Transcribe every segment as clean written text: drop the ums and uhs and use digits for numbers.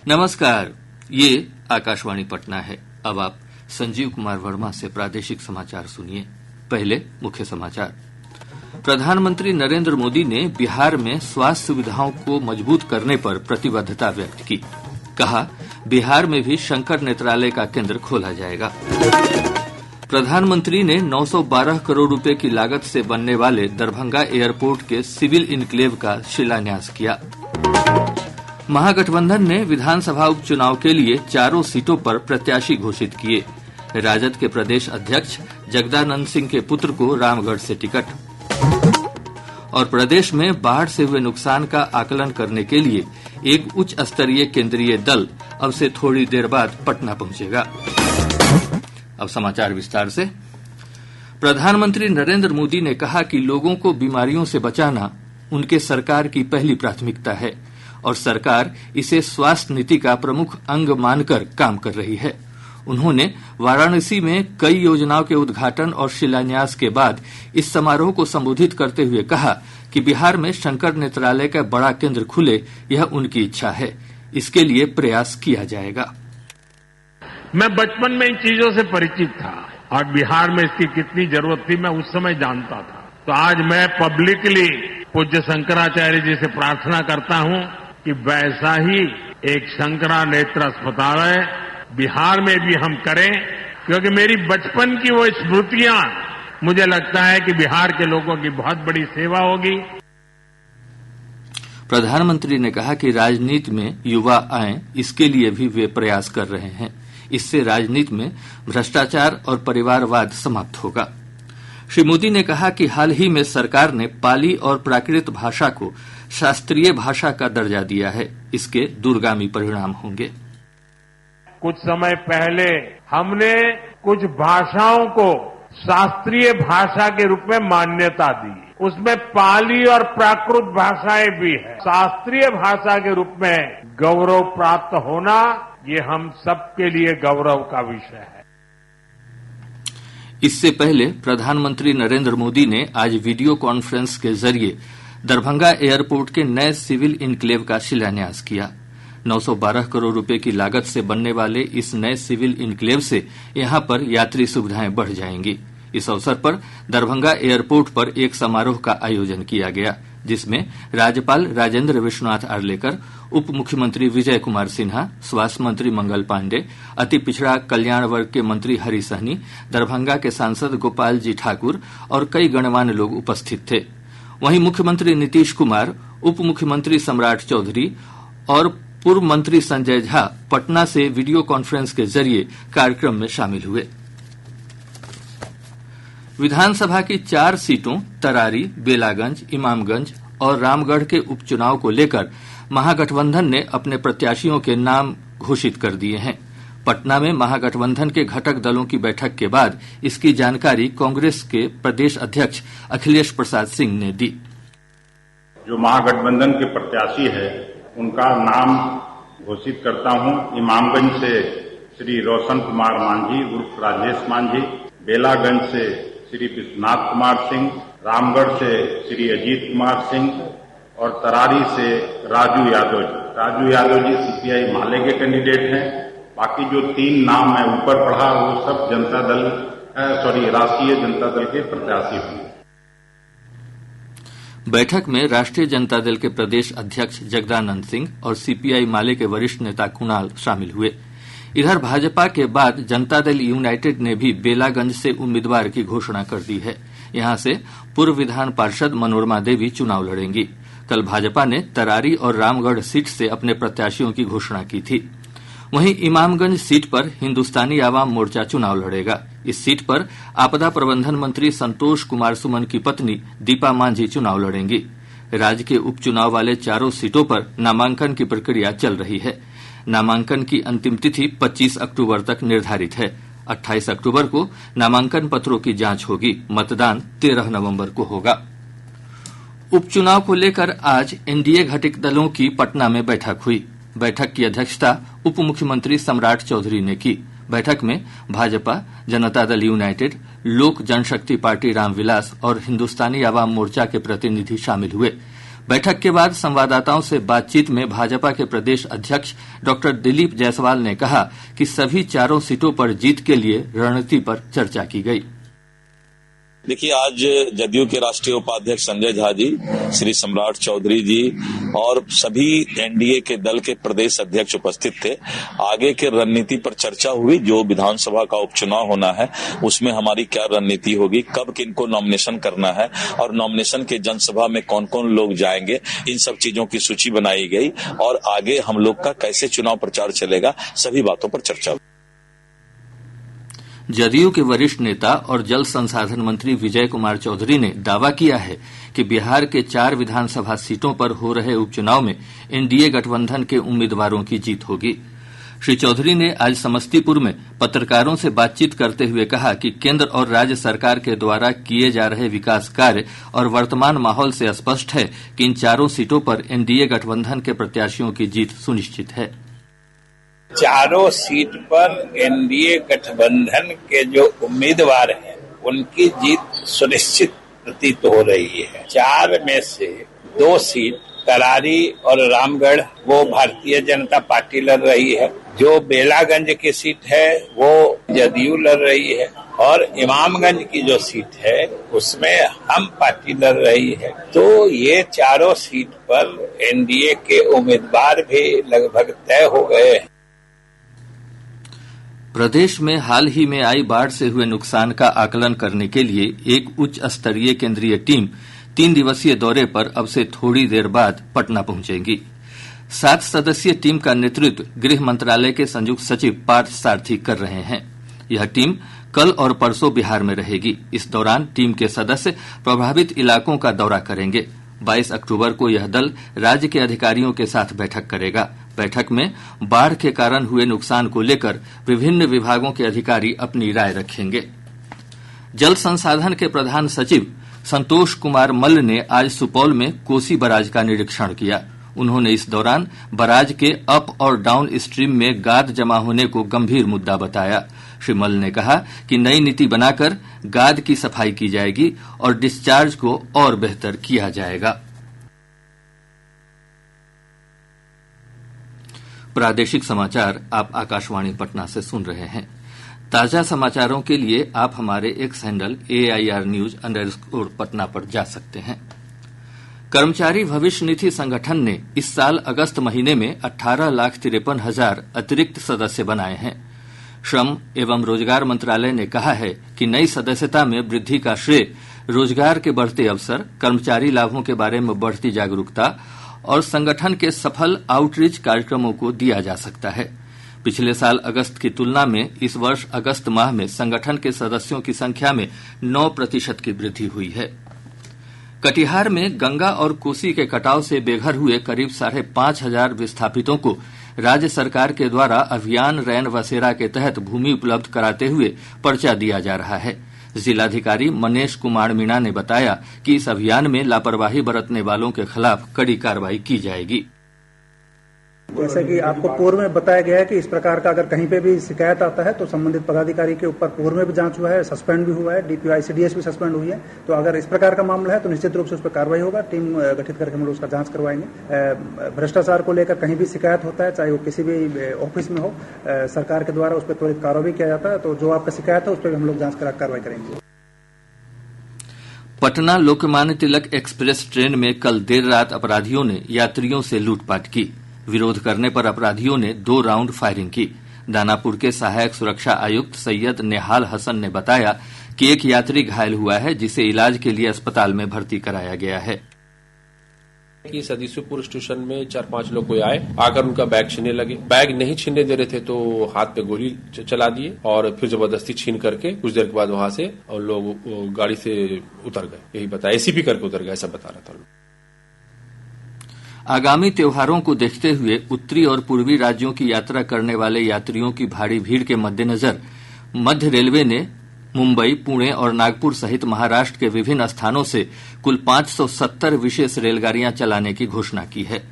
नमस्कार, ये आकाशवाणी पटना है। अब आप संजीव कुमार वर्मा से प्रादेशिक समाचार सुनिए। पहले मुख्य समाचार। प्रधानमंत्री नरेंद्र मोदी ने बिहार में स्वास्थ्य सुविधाओं को मजबूत करने पर प्रतिबद्धता व्यक्त की। कहा, बिहार में भी शंकर नेत्रालय का केंद्र खोला जाएगा। प्रधानमंत्री ने 912 करोड़ रुपए की लागत से बनने वाले दरभंगा एयरपोर्ट के सिविल इनक्लेव का शिलान्यास किया। महागठबंधन ने विधानसभा उपचुनाव के लिए चारों सीटों पर प्रत्याशी घोषित किए। राजद के प्रदेश अध्यक्ष जगदानंद सिंह के पुत्र को रामगढ़ से टिकट। और प्रदेश में बाढ़ से हुए नुकसान का आकलन करने के लिए एक उच्च स्तरीय केंद्रीय दल अब से थोड़ी देर बाद पटना पहुंचेगा। अब समाचार विस्तार से। प्रधानमंत्री नरेंद्र मोदी ने कहा कि लोगों को बीमारियों से बचाना उनके सरकार की पहली प्राथमिकता है और सरकार इसे स्वास्थ्य नीति का प्रमुख अंग मानकर काम कर रही है। उन्होंने वाराणसी में कई योजनाओं के उद्घाटन और शिलान्यास के बाद इस समारोह को संबोधित करते हुए कहा कि बिहार में शंकर नेत्रालय का बड़ा केंद्र खुले, यह उनकी इच्छा है। इसके लिए प्रयास किया जाएगा। मैं बचपन में इन चीजों से परिचित था और बिहार में इसकी कितनी जरूरत थी मैं उस समय जानता था। तो आज मैं पब्लिकली पूज्य शंकराचार्य जी से प्रार्थना करता हूं कि वैसा ही एक शंकरा नेत्र अस्पताल बिहार में भी हम करें, क्योंकि मेरी बचपन की वो स्मृतियां मुझे लगता है कि बिहार के लोगों की बहुत बड़ी सेवा होगी। प्रधानमंत्री ने कहा कि राजनीति में युवा आएं, इसके लिए भी वे प्रयास कर रहे हैं। इससे राजनीति में भ्रष्टाचार और परिवारवाद समाप्त होगा। श्री मोदी ने कहा कि हाल ही में सरकार ने पाली और प्राकृत भाषा को शास्त्रीय भाषा का दर्जा दिया है। इसके दूरगामी परिणाम होंगे। कुछ समय पहले हमने कुछ भाषाओं को शास्त्रीय भाषा के रूप में मान्यता दी। उसमें पाली और प्राकृत भाषाएं भी हैं। शास्त्रीय भाषा के रूप में गौरव प्राप्त होना ये हम सबके लिए गौरव का विषय है। इससे पहले प्रधानमंत्री नरेंद्र मोदी ने आज वीडियो कॉन्फ्रेंस के जरिए दरभंगा एयरपोर्ट के नए सिविल इनक्लेव का शिलान्यास किया। 912 करोड़ रुपए की लागत से बनने वाले इस नए सिविल इनक्लेव से यहां पर यात्री सुविधाएं बढ़ जाएंगी। इस अवसर पर दरभंगा एयरपोर्ट पर एक समारोह का आयोजन किया गया, जिसमें राज्यपाल राजेंद्र विश्वनाथ आर्लेकर, उप मुख्यमंत्री विजय कुमार सिन्हा, स्वास्थ्य मंत्री मंगल पांडेय, अति पिछड़ा कल्याण वर्ग के मंत्री हरि सहनी, दरभंगा के सांसद गोपाल जी ठाकुर और कई गणमान्य लोग उपस्थित थे। वहीं मुख्यमंत्री नीतीश कुमार, उप मुख्यमंत्री सम्राट चौधरी और पूर्व मंत्री संजय झा पटना से वीडियो कॉन्फ्रेंस के जरिए कार्यक्रम में शामिल हुए। विधानसभा की 4 सीटों तरारी, बेलागंज, इमामगंज और रामगढ़ के उपचुनाव को लेकर महागठबंधन ने अपने प्रत्याशियों के नाम घोषित कर दिए हैं। पटना में महागठबंधन के घटक दलों की बैठक के बाद इसकी जानकारी कांग्रेस के प्रदेश अध्यक्ष अखिलेश प्रसाद सिंह ने दी। जो महागठबंधन के प्रत्याशी है उनका नाम घोषित करता हूं। इमामगंज से श्री रोशन कुमार मांझी उर्फ राजेश मांझी, बेलागंज से श्री विश्वनाथ कुमार सिंह, रामगढ़ से श्री अजीत कुमार सिंह और तरारी से राजू यादव जी। राजू यादव जी सीपीआई माले के कैंडिडेट हैं। बाकी जो 3 नाम मैं ऊपर पढ़ा वो सब राष्ट्रीय जनता दल के प्रत्याशी होंगे। बैठक में राष्ट्रीय जनता दल के प्रदेश अध्यक्ष जगदानंद सिंह और सीपीआई माले के वरिष्ठ नेता कुणाल शामिल हुए। इधर भाजपा के बाद जनता दल यूनाइटेड ने भी बेलागंज से उम्मीदवार की घोषणा कर दी है। यहां से पूर्व विधान पार्षद मनोरमा देवी चुनाव लड़ेंगी। कल भाजपा ने तरारी और रामगढ़ सीट से अपने प्रत्याशियों की घोषणा की थी। वहीं इमामगंज सीट पर हिन्दुस्तानी आवाम मोर्चा चुनाव लड़ेगा। इस सीट पर आपदा प्रबंधन मंत्री संतोष कुमार सुमन की पत्नी दीपा मांझी चुनाव लड़ेंगी। राज्य के उपचुनाव वाले चारों सीटों पर नामांकन की प्रक्रिया चल रही है। नामांकन की अंतिम तिथि 25 अक्टूबर तक निर्धारित है। 28 अक्टूबर को नामांकन पत्रों की जांच होगी। मतदान 13 नवंबर को होगा। उपचुनाव को लेकर आज एनडीए घटक दलों की पटना में बैठक हुई। बैठक की अध्यक्षता उप मुख्यमंत्री सम्राट चौधरी ने की। बैठक में भाजपा, जनता दल यूनाइटेड, लोक जनशक्ति पार्टी रामविलास और हिन्दुस्तानी आवाम मोर्चा के प्रतिनिधि शामिल हुए। बैठक के बाद संवाददाताओं से बातचीत में भाजपा के प्रदेश अध्यक्ष डॉक्टर दिलीप जायसवाल ने कहा कि सभी चारों सीटों पर जीत के लिए रणनीति पर चर्चा की गई। देखिए, आज जदयू के राष्ट्रीय उपाध्यक्ष संजय झा जी, श्री सम्राट चौधरी जी और सभी एनडीए के दल के प्रदेश अध्यक्ष उपस्थित थे। आगे के रणनीति पर चर्चा हुई। जो विधानसभा का उपचुनाव होना है उसमें हमारी क्या रणनीति होगी, कब किनको नॉमिनेशन करना है और नॉमिनेशन के जनसभा में कौन कौन लोग जाएंगे, इन सब चीजों की सूची बनाई गई और आगे हम लोग का कैसे चुनाव प्रचार चलेगा, सभी बातों पर चर्चा हुई। जदयू के वरिष्ठ नेता और जल संसाधन मंत्री विजय कुमार चौधरी ने दावा किया है कि बिहार के 4 विधानसभा सीटों पर हो रहे उपचुनाव में एनडीए गठबंधन के उम्मीदवारों की जीत होगी। श्री चौधरी ने आज समस्तीपुर में पत्रकारों से बातचीत करते हुए कहा कि केंद्र और राज्य सरकार के द्वारा किए जा रहे विकास कार्य और वर्तमान माहौल से स्पष्ट है कि इन चारों सीटों पर एनडीए गठबंधन के प्रत्याशियों की जीत सुनिश्चित है। चारों सीट पर एनडीए गठबंधन के जो उम्मीदवार हैं उनकी जीत सुनिश्चित प्रतीत हो रही है। 4 में से 2 सीट करारी और रामगढ़ वो भारतीय जनता पार्टी लड़ रही है। जो बेलागंज की सीट है वो जदयू लड़ रही है और इमामगंज की जो सीट है उसमें हम पार्टी लड़ रही है। तो ये चारों सीट पर एनडीए के उम्मीदवार भी लगभग तय हो गए हैं। प्रदेश में हाल ही में आई बाढ़ से हुए नुकसान का आकलन करने के लिए एक उच्च स्तरीय केंद्रीय टीम 3 दिवसीय दौरे पर अब से थोड़ी देर बाद पटना पहुंचेगी। 7 सदस्यीय टीम का नेतृत्व गृह मंत्रालय के संयुक्त सचिव पार्थ सारथी कर रहे हैं। यह टीम कल और परसों बिहार में रहेगी। इस दौरान टीम के सदस्य प्रभावित इलाकों का दौरा करेंगे। 22 अक्टूबर को यह दल राज्य के अधिकारियों के साथ बैठक करेगा। बैठक में बाढ़ के कारण हुए नुकसान को लेकर विभिन्न विभागों के अधिकारी अपनी राय रखेंगे। जल संसाधन के प्रधान सचिव संतोष कुमार मल्ल ने आज सुपौल में कोसी बराज का निरीक्षण किया। उन्होंने इस दौरान बराज के अप और डाउन स्ट्रीम में गाद जमा होने को गंभीर मुद्दा बताया। श्री मल्ल ने कहा कि नई नीति बनाकर गाद की सफाई की जाएगी और डिस्चार्ज को और बेहतर किया जाएगा। प्रादेशिक समाचार आप आकाशवाणी पटना से सुन रहे हैं। ताजा समाचारों के लिए आप हमारे एक्स हैंडल AIRnews_पटना पर जा सकते हैं। कर्मचारी भविष्य निधि संगठन ने इस साल अगस्त महीने में 18,53,000 अतिरिक्त सदस्य बनाए हैं। श्रम एवं रोजगार मंत्रालय ने कहा है कि नई सदस्यता में वृद्धि का श्रेय रोजगार के बढ़ते अवसर, कर्मचारी लाभों के बारे में बढ़ती जागरूकता और संगठन के सफल आउटरीच कार्यक्रमों को दिया जा सकता है। पिछले साल अगस्त की तुलना में इस वर्ष अगस्त माह में संगठन के सदस्यों की संख्या में 9% की वृद्धि हुई है। कटिहार में गंगा और कोसी के कटाव से बेघर हुए करीब 5,500 विस्थापितों को राज्य सरकार के द्वारा अभियान रैन बसेरा के तहत भूमि उपलब्ध कराते हुए पर्चा दिया जा रहा है। जिलाधिकारी मनीष कुमार मीणा ने बताया कि इस अभियान में लापरवाही बरतने वालों के खिलाफ कड़ी कार्रवाई की जाएगी। जैसे कि आपको पूर्व में बताया गया है कि इस प्रकार का अगर कहीं पे भी शिकायत आता है तो संबंधित पदाधिकारी के ऊपर पूर्व में भी जांच हुआ है, सस्पेंड भी हुआ है, डीपीओ ICDS भी सस्पेंड हुई है। तो अगर इस प्रकार का मामला है तो निश्चित रूप से उस पर कार्रवाई होगा। टीम गठित करके हम लोग उसका जांच करवाएंगे। भ्रष्टाचार को लेकर कहीं भी शिकायत होता है, चाहे वो किसी भी ऑफिस में हो, सरकार के द्वारा उस पर त्वरित कार्रवाई किया जाता है। तो जो आपका शिकायत है उस पर हम लोग जांच करा कार्रवाई करेंगे। पटना लोकमान्य तिलक एक्सप्रेस ट्रेन में कल देर रात अपराधियों ने यात्रियों से लूटपाट की। विरोध करने पर अपराधियों ने 2 राउंड फायरिंग की। दानापुर के सहायक सुरक्षा आयुक्त सैयद नेहाल हसन ने बताया कि एक यात्री घायल हुआ है, जिसे इलाज के लिए अस्पताल में भर्ती कराया गया है। कि सदीसुपुर स्टेशन में 4-5 लोग कोई आए, आकर उनका बैग छीनने लगे। बैग नहीं छीनने दे रहे थे तो हाथ पे गोली चला दिए और फिर जबरदस्ती छीन करके कुछ देर के बाद वहां से और लोग गाड़ी से उतर गए। यही बताया, ACP करके उतर गए, ऐसा बता रहा था। आगामी त्योहारों को देखते हुए उत्तरी और पूर्वी राज्यों की यात्रा करने वाले यात्रियों की भारी भीड़ के मद्देनजर मध्य रेलवे ने मुंबई, पुणे और नागपुर सहित महाराष्ट्र के विभिन्न स्थानों से कुल 570 विशेष रेलगाड़ियां चलाने की घोषणा की है।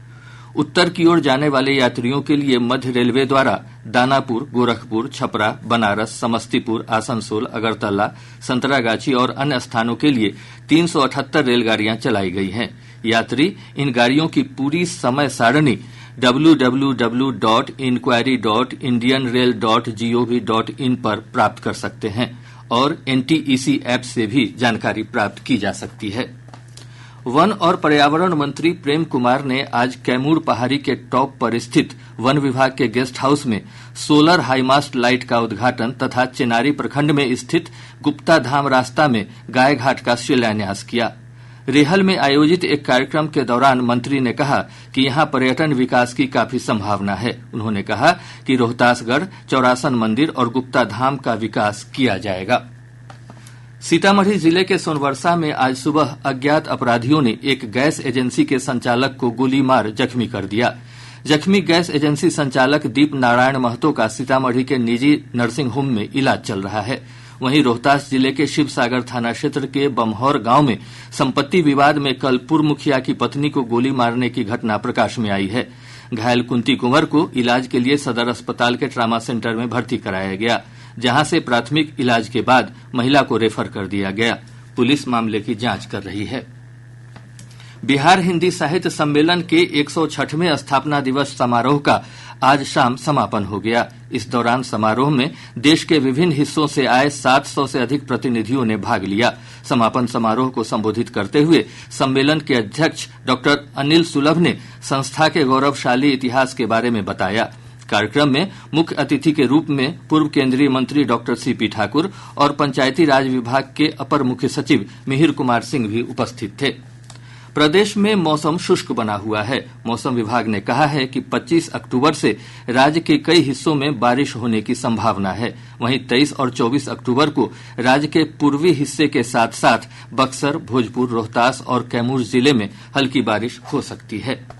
उत्तर की ओर जाने वाले यात्रियों के लिए मध्य रेलवे द्वारा दानापुर, गोरखपुर, छपरा, बनारस, समस्तीपुर, आसनसोल, अगरतला, संतरागाछी और अन्य स्थानों के लिए 378 रेलगाड़ियां चलाई गई हैं। यात्री इन गाड़ियों की पूरी समय सारणी www.inquiry.indianrail.gov.in पर प्राप्त कर सकते हैं और NTEC ऐप से भी जानकारी प्राप्त की जा सकती है। वन और पर्यावरण मंत्री प्रेम कुमार ने आज कैमूर पहाड़ी के टॉप पर स्थित वन विभाग के गेस्ट हाउस में सोलर हाईमास्ट लाइट का उद्घाटन तथा चेनारी प्रखंड में स्थित गुप्ता धाम रास्ता में गाय घाट का शिलान्यास किया। रेहल में आयोजित एक कार्यक्रम के दौरान मंत्री ने कहा कि यहां पर्यटन विकास की काफी संभावना है। उन्होंने कहा कि रोहतासगढ़, चौरासन मंदिर और गुप्ता धाम का विकास किया जाएगा। सीतामढ़ी जिले के सोनवर्षा में आज सुबह अज्ञात अपराधियों ने एक गैस एजेंसी के संचालक को गोली मार जख्मी कर दिया। जख्मी गैस एजेंसी संचालक दीप नारायण महतो का सीतामढ़ी के निजी नर्सिंग होम में इलाज चल रहा है। वहीं रोहतास जिले के शिवसागर थाना क्षेत्र के बमहौर गांव में संपत्ति विवाद में कल पूर्व मुखिया की पत्नी को गोली मारने की घटना प्रकाश में आई है। घायल कुंती कुंवर को इलाज के लिए सदर अस्पताल के ट्रामा सेंटर में भर्ती कराया गया, जहां से प्राथमिक इलाज के बाद महिला को रेफर कर दिया गया। पुलिस मामले की जांच कर रही है। बिहार हिंदी साहित्य सम्मेलन के 106वें स्थापना दिवस समारोह का आज शाम समापन हो गया। इस दौरान समारोह में देश के विभिन्न हिस्सों से आए 700 से अधिक प्रतिनिधियों ने भाग लिया। समापन समारोह को संबोधित करते हुए सम्मेलन के अध्यक्ष डॉक्टर अनिल सुलभ ने संस्था के गौरवशाली इतिहास के बारे में बताया। कार्यक्रम में मुख्य अतिथि के रूप में पूर्व केंद्रीय मंत्री डॉक्टर सीपी ठाकुर और पंचायती राज विभाग के अपर मुख्य सचिव मिहिर कुमार सिंह भी उपस्थित थे। प्रदेश में मौसम शुष्क बना हुआ है। मौसम विभाग ने कहा है कि 25 अक्टूबर से राज्य के कई हिस्सों में बारिश होने की संभावना है। वहीं 23 और 24 अक्टूबर को राज्य के पूर्वी हिस्से के साथ साथ बक्सर, भोजपुर, रोहतास और कैमूर जिले में हल्की बारिश हो सकती है।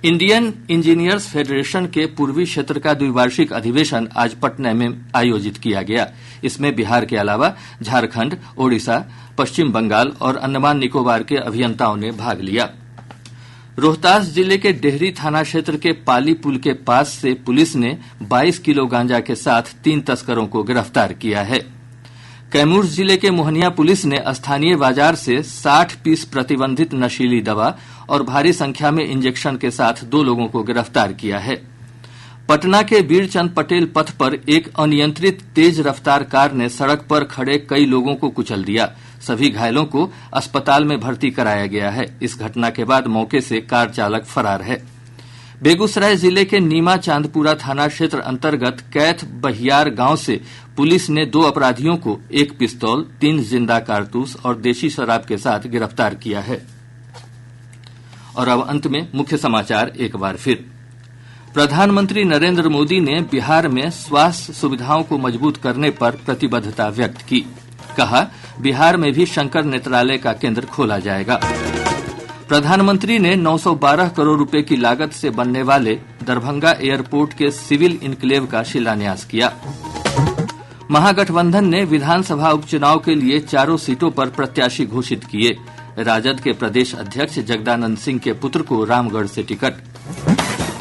इंडियन इंजीनियर्स फेडरेशन के पूर्वी क्षेत्र का द्विवार्षिक अधिवेशन आज पटना में आयोजित किया गया। इसमें बिहार के अलावा झारखंड, ओडिशा, पश्चिम बंगाल और अंडमान निकोबार के अभियंताओं ने भाग लिया। रोहतास जिले के डेहरी थाना क्षेत्र के पाली पुल के पास से पुलिस ने 22 किलो गांजा के साथ 3 तस्करों को गिरफ्तार किया है। कैमूर जिले के मोहनिया पुलिस ने स्थानीय बाजार से 60 पीस प्रतिबंधित नशीली दवा और भारी संख्या में इंजेक्शन के साथ 2 लोगों को गिरफ्तार किया है। पटना के वीरचंद पटेल पथ पर एक अनियंत्रित तेज रफ्तार कार ने सड़क पर खड़े कई लोगों को कुचल दिया। सभी घायलों को अस्पताल में भर्ती कराया गया है। इस घटना के बाद मौके से कार चालक फरार है। बेगूसराय जिले के नीमा चांदपुरा थाना क्षेत्र अंतर्गत कैथ बहियार गांव से पुलिस ने 2 अपराधियों को 1 पिस्तौल, 3 जिंदा कारतूस और देशी शराब के साथ गिरफ्तार किया है। और अब अंत में मुख्य समाचार एक बार फिर। प्रधानमंत्री नरेंद्र मोदी ने बिहार में स्वास्थ्य सुविधाओं को मजबूत करने पर प्रतिबद्धता व्यक्त की। कहा, बिहार में भी शंकर नेत्रालय का केंद्र खोला जाएगा। प्रधानमंत्री ने 912 करोड़ रुपए की लागत से बनने वाले दरभंगा एयरपोर्ट के सिविल इनक्लेव का शिलान्यास किया। महागठबंधन ने विधानसभा उपचुनाव के लिए 4 सीटों पर प्रत्याशी घोषित किए। राजद के प्रदेश अध्यक्ष जगदानंद सिंह के पुत्र को रामगढ़ से टिकट।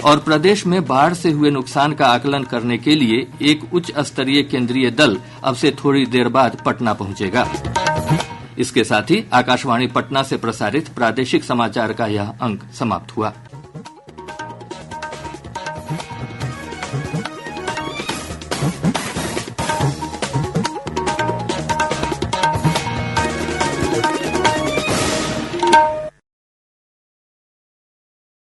और प्रदेश में बाढ़ से हुए नुकसान का आकलन करने के लिए एक उच्च स्तरीय केंद्रीय दल अब से थोड़ी देर बाद पटना पहुंचेगा। इसके साथ ही आकाशवाणी पटना से प्रसारित प्रादेशिक समाचार का यह अंक समाप्त हुआ।